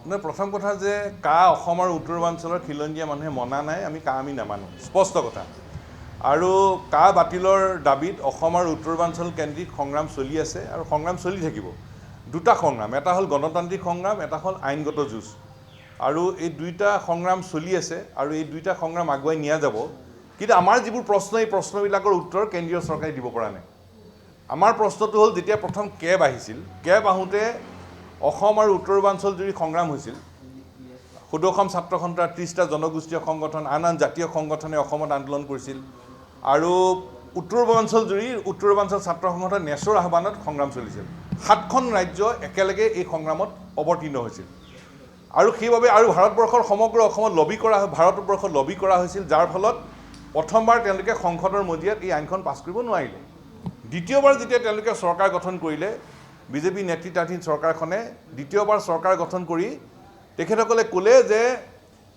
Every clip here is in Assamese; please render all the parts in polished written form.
প্ৰথম কথা যে কা অসম আৰু উত্তৰ পূৰ্বাঞ্চলৰ খিলঞ্জীয়া মানুহে মনা নাই, আমি নামানো, স্পষ্ট কথা। আৰু কা বাতিলৰ দাবীত অসম আৰু উত্তৰ পূৰ্বাঞ্চল কেন্দ্ৰিক সংগ্ৰাম চলি আছে আৰু সংগ্ৰাম চলি থাকিব। দুটা সংগ্ৰাম, এটা হ'ল গণতান্ত্ৰিক সংগ্ৰাম, এটা হ'ল আইনগত যুঁজ। আৰু এই দুইটা সংগ্ৰাম চলি আছে আৰু এই দুইটা সংগ্ৰাম আগুৱাই নিয়া যাব। কিন্তু আমাৰ যিবোৰ প্ৰশ্ন, এই প্ৰশ্নবিলাকৰ উত্তৰ কেন্দ্ৰীয় চৰকাৰে দিব পৰা নাই। আমাৰ প্ৰশ্নটো হ'ল, যেতিয়া প্ৰথম কেব আহিছিল, কেব আহোঁতে অসম আৰু উত্তৰ পূৰ্বাঞ্চল জুৰি সংগ্ৰাম হৈছিল। সদৌ অসম ছাত্ৰ সন্থাৰ 30টা জনগোষ্ঠীয় সংগঠন, আন জাতীয় সংগঠনে অসমত আন্দোলন কৰিছিল। আৰু উত্তৰ পূৰ্বাঞ্চল জুৰি উত্তৰ পূৰ্বাঞ্চল ছাত্ৰ সংগঠন নেচৰ আহ্বানত সংগ্ৰাম চলিছিল। 7খন ৰাজ্য একেলগে এই সংগ্ৰামত অৱতীৰ্ণ হৈছিল। আৰু সেইবাবে আৰু ভাৰতবৰ্ষৰ সমগ্ৰ অসমত ভাৰতবৰ্ষত লবি কৰা হৈছিল, যাৰ ফলত প্ৰথমবাৰ তেওঁলোকে সংসদৰ মজিয়াত এই আইনখন পাছ কৰিব নোৱাৰিলে। দ্বিতীয়বাৰ যেতিয়া তেওঁলোকে চৰকাৰ গঠন কৰিলে, বিজেপি নেতৃত্বাধীন চৰকাৰখনে দ্বিতীয়বাৰ চৰকাৰ গঠন কৰি তেখেতসকলে ক'লে যে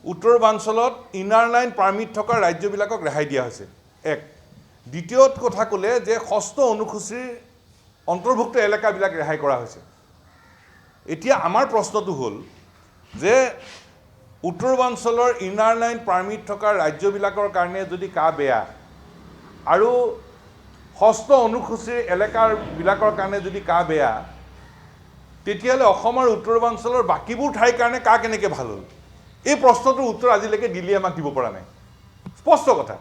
উত্তৰ পূৰ্বাঞ্চলত ইনাৰ লাইন পাৰ্মিট থকা ৰাজ্যবিলাকক ৰেহাই দিয়া হৈছে। এক। দ্বিতীয় কথা ক'লে যে ষষ্ঠ অনুসূচীৰ অন্তৰ্ভুক্ত এলেকাবিলাক ৰেহাই কৰা হৈছে। এতিয়া আমাৰ প্ৰশ্নটো হ'ল যে উত্তৰ পূৰ্বাঞ্চলৰ ইনাৰ লাইন পাৰ্মিট থকা ৰাজ্যবিলাকৰ কাৰণে যদি কা বেয়া আৰু ষষ্ঠ অনুসূচীৰ এলেকাবিলাকৰ কাৰণে যদি কা বেয়া, তেতিয়াহ'লে অসম আৰু উত্তৰ পূৰ্বাঞ্চলৰ বাকীবোৰ ঠাইৰ কাৰণে কা কেনেকৈ ভাল হ'ল? এই প্ৰশ্নটোৰ উত্তৰ আজিলৈকে দিল্লীয়ে আমাক দিব পৰা নাই। স্পষ্ট কথা।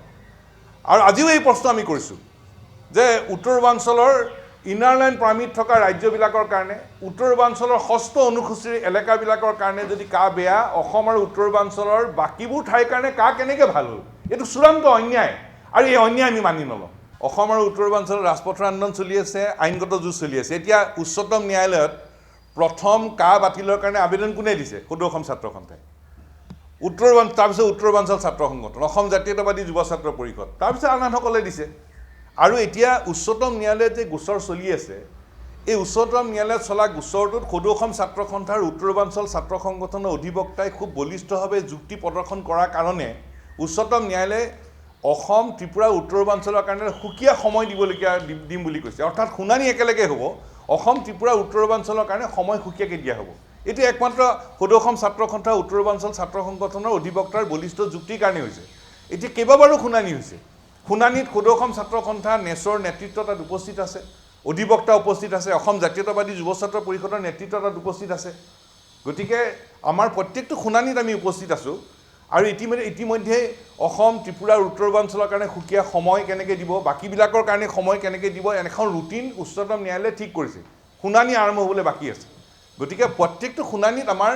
আৰু আজিও এই প্ৰশ্ন আমি কৰিছোঁ যে উত্তৰ পূৰ্বাঞ্চলৰ ইনাৰ লাইন পাৰ্মিট থকা ৰাজ্যবিলাকৰ কাৰণে, উত্তৰ পূৰ্বাঞ্চলৰ ষষ্ঠ অনুসূচীৰ এলেকাবিলাকৰ কাৰণে যদি কা বেয়া, অসম আৰু উত্তৰ পূৰ্বাঞ্চলৰ বাকীবোৰ ঠাইৰ কাৰণে কা কেনেকৈ ভাল হ'ল? এইটো চূড়ান্ত অন্যায়, আৰু এই অন্যায় আমি মানি নলওঁ। অসম আৰু উত্তৰ পূৰ্বাঞ্চলৰ ৰাজপথৰ আন্দোলন চলি আছে, আইনগত যুঁজ চলি আছে। এতিয়া উচ্চতম ন্যায়ালয়ত প্ৰথম কা বাতিলৰ কাৰণে আবেদন কোনে দিছে? সদৌ অসম ছাত্ৰ সন্থাই। তাৰপিছত উত্তৰ পূৰ্বাঞ্চল ছাত্ৰ সংগঠন, অসম জাতীয়তাবাদী যুৱ ছাত্ৰ পৰিষদ, তাৰপিছত আনসকলে দিছে। আৰু এতিয়া উচ্চতম ন্যায়ালয়ত যে গোচৰ চলি আছে, এই উচ্চতম ন্যায়ালয়ত চলা গোচৰটোত সদৌ অসম ছাত্ৰ সন্থাৰ উত্তৰ পূৰ্বাঞ্চল ছাত্ৰ সংগঠনৰ অধিবক্তাই খুব বলিষ্ঠভাৱে যুক্তি প্ৰদৰ্শন কৰাৰ কাৰণে উচ্চতম ন্যায়ালয়ে অসম, ত্ৰিপুৰা, উত্তৰ পূৰ্বাঞ্চলৰ কাৰণে সুকীয়া সময় দিম বুলি কৈছে। অৰ্থাৎ শুনানি একেলগে হ'ব, অসম, ত্ৰিপুৰা, উত্তৰ পূৰ্বাঞ্চলৰ কাৰণে সময় সুকীয়াকৈ দিয়া হ'ব। এইটো একমাত্ৰ সদৌ অসম ছাত্ৰ সন্থা, উত্তৰ পূৰ্বাঞ্চল ছাত্ৰ সংগঠনৰ অধিবক্তাৰ বলিষ্ঠ যুক্তিৰ কাৰণে হৈছে। এতিয়া কেইবাবাৰো শুনানি হৈছে। শুনানিত সদৌ অসম ছাত্ৰ সন্থা নেচৰ নেতৃত্ব তাত উপস্থিত আছে, অধিবক্তা উপস্থিত আছে, অসম জাতীয়তাবাদী যুৱ ছাত্ৰ পৰিষদৰ নেতৃত্ব তাত উপস্থিত আছে। গতিকে আমাৰ প্ৰত্যেকটো শুনানিত আমি উপস্থিত আছোঁ। আৰু ইতিমধ্যে অসম, ত্ৰিপুৰা, উত্তৰ পূৰ্বাঞ্চলৰ কাৰণে সুকীয়া সময় কেনেকৈ দিব, বাকীবিলাকৰ কাৰণে সময় কেনেকৈ দিব, এখন ৰুটিন উচ্চতম ন্যায়ালয়ে ঠিক কৰিছে। শুনানি আৰম্ভ হ'বলৈ বাকী আছে। গতিকে প্ৰত্যেকটো শুনানিত আমাৰ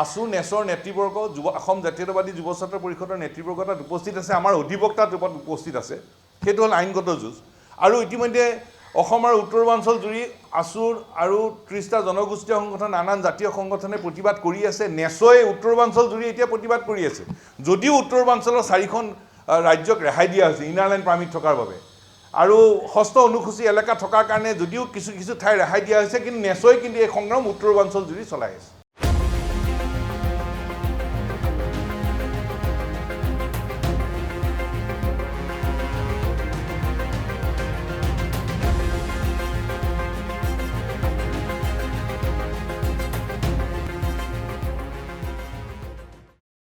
আছু, নেচৰ নেতৃবৰ্গ, অসম জাতীয়তাবাদী যুৱ ছাত্ৰ পৰিষদৰ নেতৃবৰ্গ তাত উপস্থিত আছে, আমাৰ অধিবক্তা ৰূপত উপস্থিত আছে। সেইটো হ'ল আইনগত যুঁজ। আৰু ইতিমধ্যে অসম আৰু উত্তৰ পূৰ্বাঞ্চল জুৰি আছুৰ আৰু 30টা জনগোষ্ঠীয় সংগঠন, আন জাতীয় সংগঠনে প্ৰতিবাদ কৰি আছে। নেচই উত্তৰ পূৰ্বাঞ্চল জুৰি এতিয়া প্ৰতিবাদ কৰি আছে। যদিও উত্তৰ পূৰ্বাঞ্চলৰ 4খন ৰাজ্যক ৰেহাই দিয়া হৈছে ইনাৰ লাইন পাৰ্মিট থকাৰ বাবে, আৰু ষষ্ঠ অনুসূচী এলেকা থকাৰ কাৰণে যদিও কিছু ঠাই ৰেহাই দিয়া হৈছে, কিন্তু নেচই কিন্তু এই সংগ্ৰাম উত্তৰ পূৰ্বাঞ্চল জুৰি চলাই আছে।